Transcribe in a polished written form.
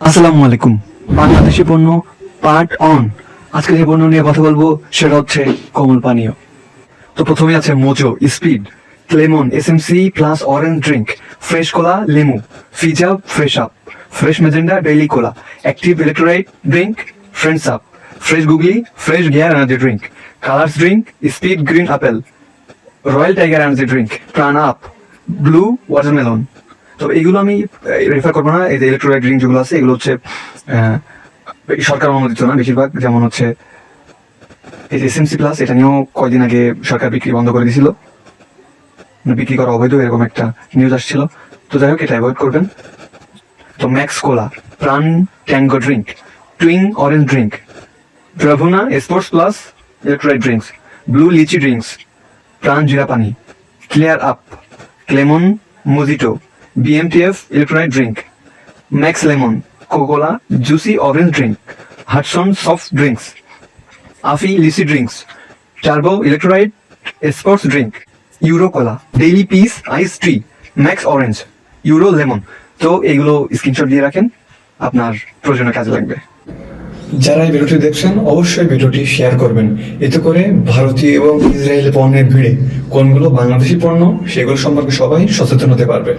আসসালামু আলাইকুম। বাংলাদেশি পণ্য পার্ট অন। আজকে যে পণ্য নিয়ে কথা বলবো সেটা হচ্ছে কোমল পানীয়। তো প্রথমে আছে Mojo speed, Clemon SMC plus orange drink, fresh cola লেমু, fizz up fresh up, fresh magenta daily cola, active electrolyte drink, friends up, fresh googly, fresh gear energy drink, colours drink, speed green apple, royal tiger energy drink, Pran up, blue watermelon. তো এইগুলো আমি refer করবো না। এই যে electrolyte drink যেগুলো আছে এগুলো হচ্ছে সরকার অনুমোদিত না বেশিরভাগ। যেমন হচ্ছে এই যে এসএমসি প্লাস, এটা নিয়েও কয়দিন আগে সরকার বিক্রি বন্ধ করে দিয়েছিল, বিক্রি করা অবৈধ এরকম একটা নিউজ আসছিল। তো যাই হোক, এটা অ্যাভয়েড করবেন। তো Max cola, Pran tango drink, Twing orange drink, ব্রাভুনা sports plus electrolyte drinks, blue lychee drinks, Pran jeera pani, clear up, Clemon mojito, BMTF electrolyte drink, Max lemon, Kokola juicy orange drink, হাটসন সফট ড্রিঙ্কস, আফি লিসি drinks, turbo electrolyte sports drink, Euro cola, daily peace ice tree, Max orange, Euro lemon. তো এইগুলো screenshot দিয়ে রাখেন, আপনার প্রয়োজনে কাজে লাগবে। যারা এই ভিডিওটি দেখছেন অবশ্যই ভিডিওটি শেয়ার করবেন, এতে করে ভারতীয় এবং ইসরায়েলি পণ্যের ভিড়ে কোনগুলো বাংলাদেশি পণ্য সেগুলো সম্পর্কে সবাই সচেতন হতে পারবে।